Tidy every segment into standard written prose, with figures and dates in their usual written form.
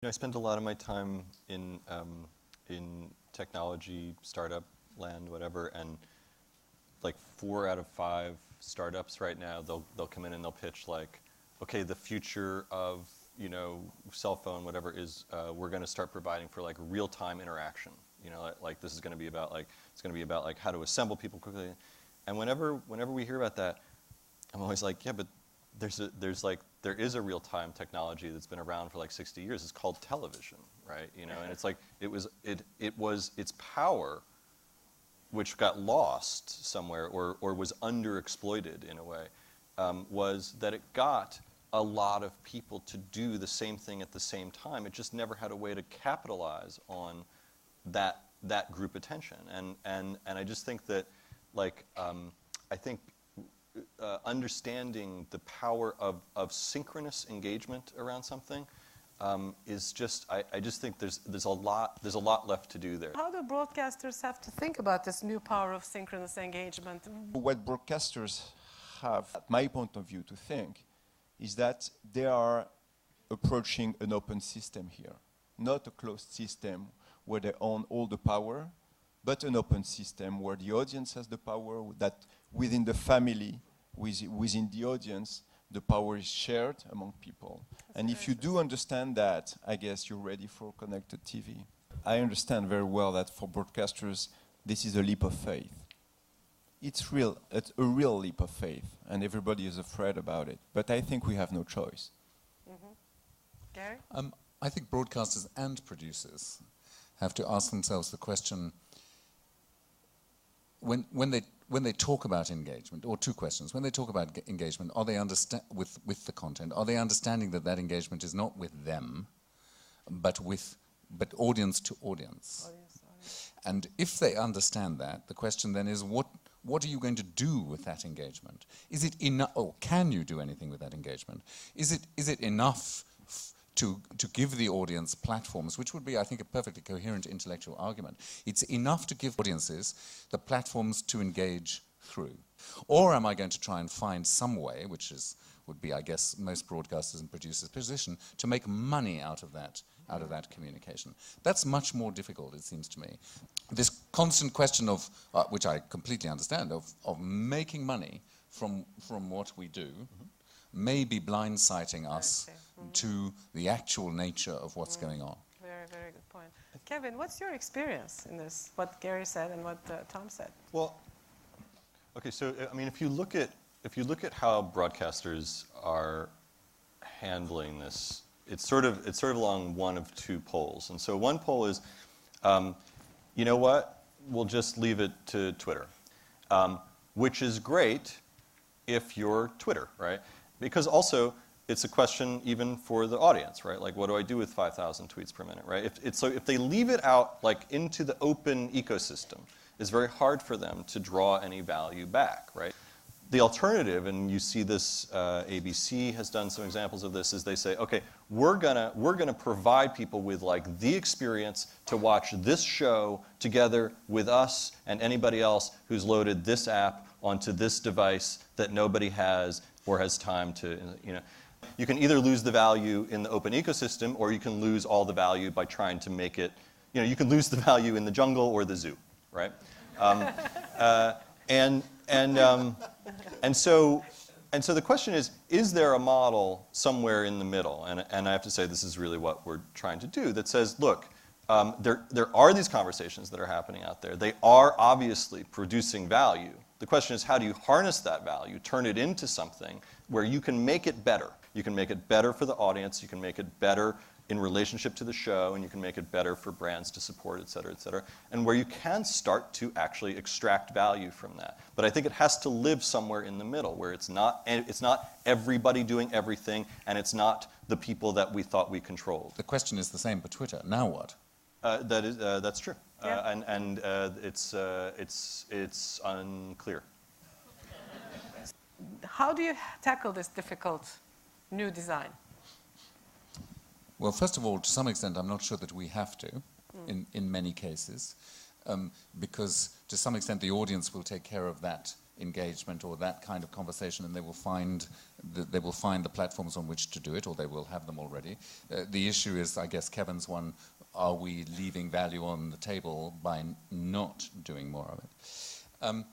I spent a lot of my time in technology, startup land, whatever, and like 4 out of 5 startups right now, they'll come in and they'll pitch like, okay, the future of cell phone, whatever, is we're going to start providing for like real-time interaction. Like this is going to be about like how to assemble people quickly. And whenever we hear about that, I'm always like, yeah, but there is a real-time technology that's been around for like 60 years. It's called television, right? And it's like it was its power, which got lost somewhere or was underexploited in a way, was that it got a lot of people to do the same thing at the same time. It just never had a way to capitalize on that group attention. And I just think that I think understanding the power of synchronous engagement around something is just, I just think there's a lot left to do there. How do broadcasters have to think about this new power of synchronous engagement? What broadcasters have, at my point of view, to think is that they are approaching an open system here, not a closed system where they own all the power, but an open system where the audience has the power, that within the family, within the audience, the power is shared among people. And if you do understand that, I guess you're ready for connected TV. I understand very well that for broadcasters, this is a leap of faith. It's a real leap of faith, and everybody is afraid about it. But I think we have no choice. Mm-hmm. Gary? I think broadcasters and producers have to ask themselves the question, when they talk about engagement, or two questions. When they talk about engagement, are they with the content? Are they understanding that engagement is not with them, but audience to audience? And if they understand that, the question then is, what are you going to do with that engagement? Is it enough, or can you do anything with that engagement? Is it enough to give the audience platforms, which would be, I think, a perfectly coherent intellectual argument. It's enough to give audiences the platforms to engage through. Or am I going to try and find some way, which would be, I guess, most broadcasters and producers' position, to make money out of that communication? That's much more difficult, it seems to me. This constant question of, which I completely understand, of making money from what we do, may be blindsiding us to the actual nature of what's going on. Very, very good point. Kevin, what's your experience in this, what Gary said and what Tom said? Well, okay, so I mean, if you look at how broadcasters are handling this, it's sort of along one of two poles. And so one pole is, you know what, we'll just leave it to Twitter, which is great if you're Twitter, right? Because also, it's a question even for the audience, right? Like, what do I do with 5,000 tweets per minute, right? If they leave it out, like, into the open ecosystem, it's very hard for them to draw any value back, right? The alternative, and you see this, ABC has done some examples of this, is they say, okay, we're gonna provide people with like the experience to watch this show together with us and anybody else who's loaded this app onto this device that nobody has or has time to, You can either lose the value in the open ecosystem, or you can lose all the value by trying to make it, you can lose the value in the jungle or the zoo, right? And so the question is there a model somewhere in the middle? And I have to say this is really what we're trying to do, that says, look, there are these conversations that are happening out there. They are obviously producing value. The question is, how do you harness that value, turn it into something where you can make it better? You can make it better for the audience, you can make it better in relationship to the show, and you can make it better for brands to support, et cetera, and where you can start to actually extract value from that. But I think it has to live somewhere in the middle, where it's not everybody doing everything, and it's not the people that we thought we controlled. The question is the same for Twitter. Now what? That's true. Yeah. And it's unclear. How do you tackle this difficult new design? Well, first of all, to some extent, I'm not sure that we have to, in many cases, because to some extent the audience will take care of that engagement or that kind of conversation, and they will find the platforms on which to do it, or they will have them already. The issue is, I guess, Kevin's one: are we leaving value on the table by not doing more of it?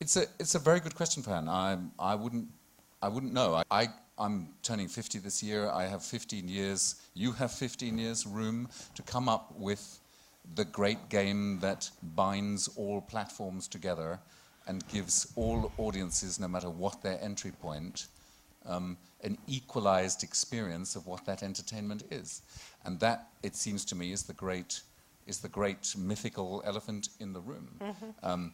It's a very good question, Ferhan. I wouldn't know. I'm turning 50 this year. I have 15 years. You have 15 years room to come up with the great game that binds all platforms together and gives all audiences, no matter what their entry point, an equalized experience of what that entertainment is. And that, it seems to me, is the great mythical elephant in the room. Mm-hmm.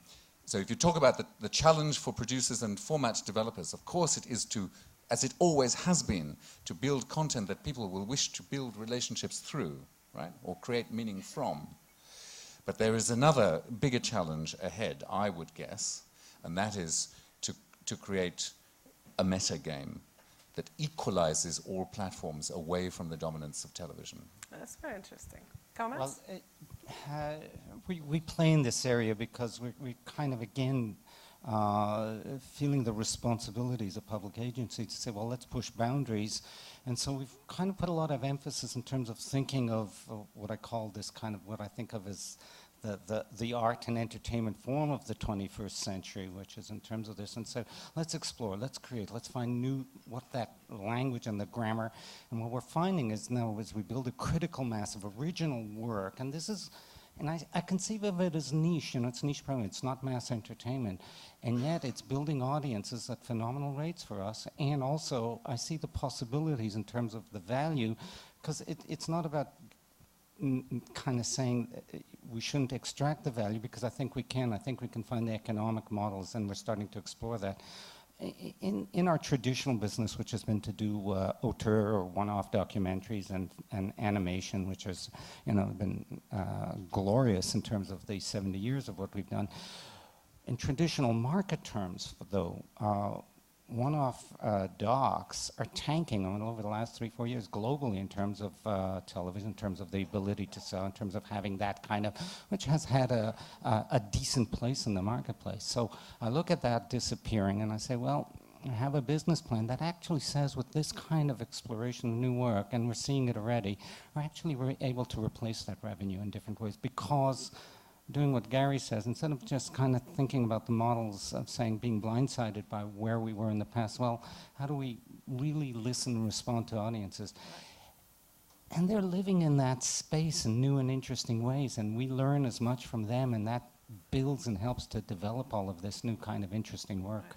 So if you talk about the challenge for producers and format developers, of course it is to, as it always has been, to build content that people will wish to build relationships through, right? Or create meaning from. But there is another bigger challenge ahead, I would guess, and that is to create a meta game that equalizes all platforms away from the dominance of television. That's very interesting. Comments? Well, we play in this area because we kind of, again, feeling the responsibilities of public agencies to say, well, let's push boundaries. And so we've kind of put a lot of emphasis in terms of thinking of what I call this kind of, what I think of as the art and entertainment form of the 21st century, which is in terms of this, and so let's explore, let's create, let's find what that language and the grammar, and what we're finding is now as we build a critical mass of original work, and this is, and I conceive of it as niche, it's niche programming, it's not mass entertainment, and yet it's building audiences at phenomenal rates for us, and also I see the possibilities in terms of the value, because it's not about kind of saying we shouldn't extract the value, because I think we can. I think we can find the economic models, and we're starting to explore that. In our traditional business, which has been to do auteur or one-off documentaries and animation, which has been glorious in terms of the 70 years of what we've done. In traditional market terms, though, one-off docs are tanking over the last 3-4 years globally in terms of television, in terms of the ability to sell, in terms of having that kind of, which has had a decent place in the marketplace. So I look at that disappearing and I say, well, I have a business plan that actually says with this kind of exploration of new work, and we're seeing it already, we're able to replace that revenue in different ways, because doing what Gary says, instead of just kind of thinking about the models of saying being blindsided by where we were in the past, well, how do we really listen and respond to audiences? And they're living in that space in new and interesting ways, and we learn as much from them, and that builds and helps to develop all of this new kind of interesting work.